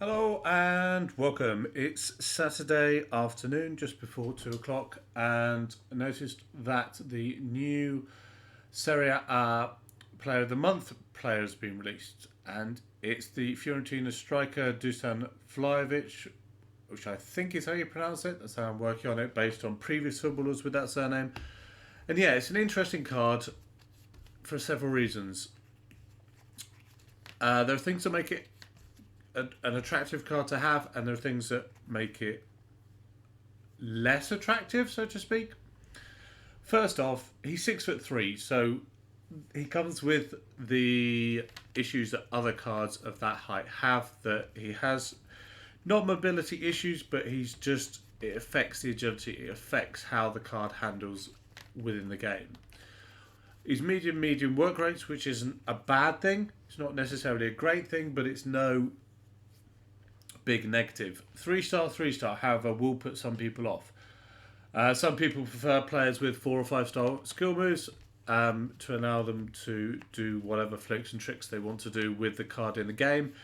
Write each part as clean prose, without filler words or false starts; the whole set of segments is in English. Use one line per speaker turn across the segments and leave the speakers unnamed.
Hello and welcome. It's Saturday afternoon, just before 2 o'clock, and I noticed that the new Serie A Player of the Month player has been released, and it's the Fiorentina striker Dusan Vlahovic, which I think is how you pronounce it. That's how I'm working on it, based on previous footballers with that surname. And yeah, it's an interesting card for several reasons. There are things that make it an attractive card to have, and there are things that make it less attractive, so to speak. First off, he's 6'3", so he comes with the issues that other cards of that height have. That he has not mobility issues, but it affects the agility. It affects how the card handles within the game. He's medium work rates, which isn't a bad thing. It's not necessarily a great thing, but it's no big negative. 3-star, however, will put some people off. Some people prefer players with 4 or 5-star skill moves to allow them to do whatever flicks and tricks they want to do with the card in the game.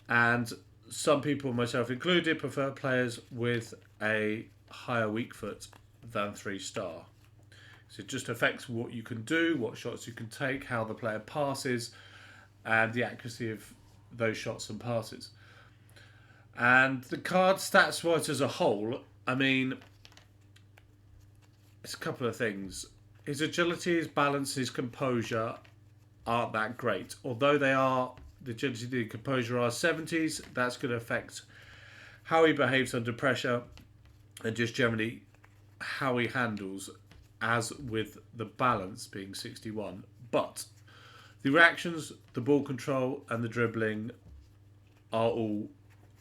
And some people, myself included, prefer players with a higher weak foot than 3-star. So it just affects what you can do, what shots you can take, how the player passes, and the accuracy of those shots and passes. And the card stats-wise as a whole, I mean, it's a couple of things. His agility, his balance, his composure aren't that great. Although the agility and the composure are 70s, that's going to affect how he behaves under pressure and just generally how he handles, as with the balance being 61. But the reactions, the ball control, and the dribbling are all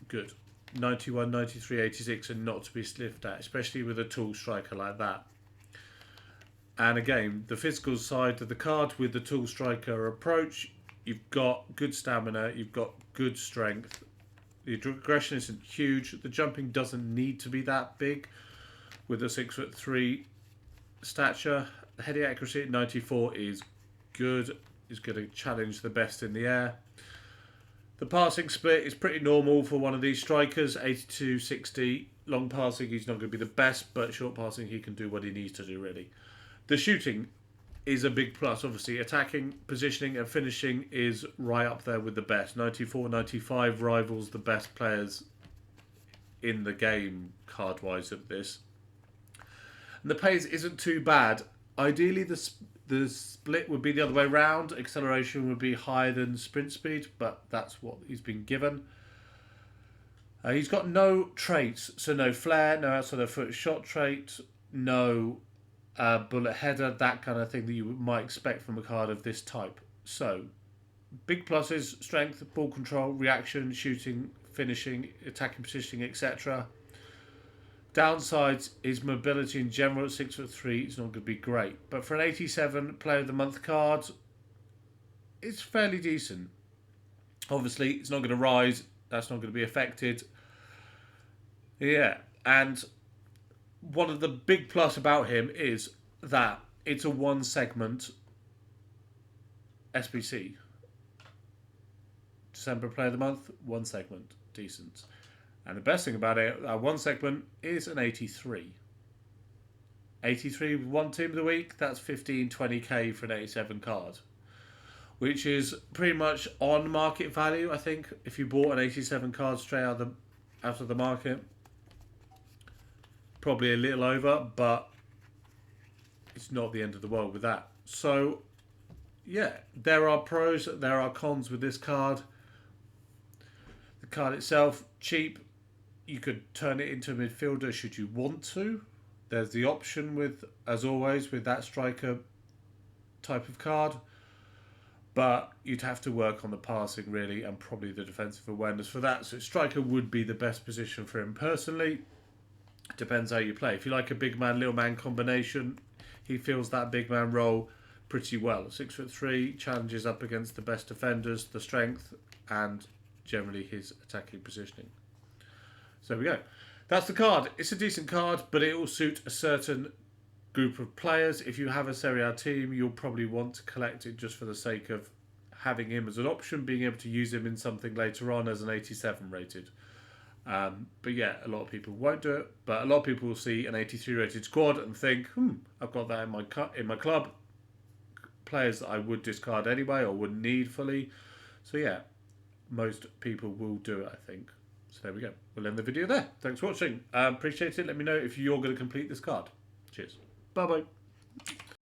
good. 91, 93, 86 are not to be sniffed at, especially with a tall striker like that. And again, the physical side of the card with the tall striker approach, you've got good stamina, you've got good strength. The aggression isn't huge. The jumping doesn't need to be that big with a 6'3" stature. The heading accuracy at 94 is good. Is going to challenge the best in the air. The passing split is pretty normal for one of these strikers, 82-60. Long passing, he's not going to be the best, but short passing, he can do what he needs to do, really. The shooting is a big plus, obviously. Attacking, positioning, and finishing is right up there with the best. 94, 95 rivals the best players in the game, card-wise, of this. And the pace isn't too bad. Ideally, the split would be the other way round. Acceleration would be higher than sprint speed, but that's what he's been given. He's got no traits, so no flair, no outside of foot shot trait, no bullet header, that kind of thing that you might expect from a card of this type. So, big pluses: strength, ball control, reaction, shooting, finishing, attacking positioning, etc. Downsides is mobility in general at 6'3". It's not going to be great, but for an 87 Player of the Month card, it's fairly decent. Obviously, it's not going to rise. That's not going to be affected. Yeah, and one of the big plus about him is that it's a one-segment SBC. December Player of the Month, one segment, decent. And the best thing about it, one segment is an 83. 83 with one team of the week, that's 15, 20k for an 87 card. Which is pretty much on market value, I think, if you bought an 87 card straight out of the market. Probably a little over, but it's not the end of the world with that. So, yeah, there are pros, there are cons with this card. The card itself, cheap. You could turn it into a midfielder should you want to. There's the option with, as always, with that striker type of card. But you'd have to work on the passing, really, and probably the defensive awareness for that. So striker would be the best position for him personally. Depends how you play. If you like a big man, little man combination, he fills that big man role pretty well. 6'3", challenges up against the best defenders, the strength, and generally his attacking positioning. So there we go. That's the card. It's a decent card, but it will suit a certain group of players. If you have a Serie A team, you'll probably want to collect it just for the sake of having him as an option, being able to use him in something later on as an 87 rated. But yeah, a lot of people won't do it. But a lot of people will see an 83 rated squad and think, I've got that in my club. Players that I would discard anyway or wouldn't need fully. So yeah, most people will do it, I think. So there we go. We'll end the video there. Thanks for watching. Appreciate it. Let me know if you're going to complete this card. Cheers. Bye-bye.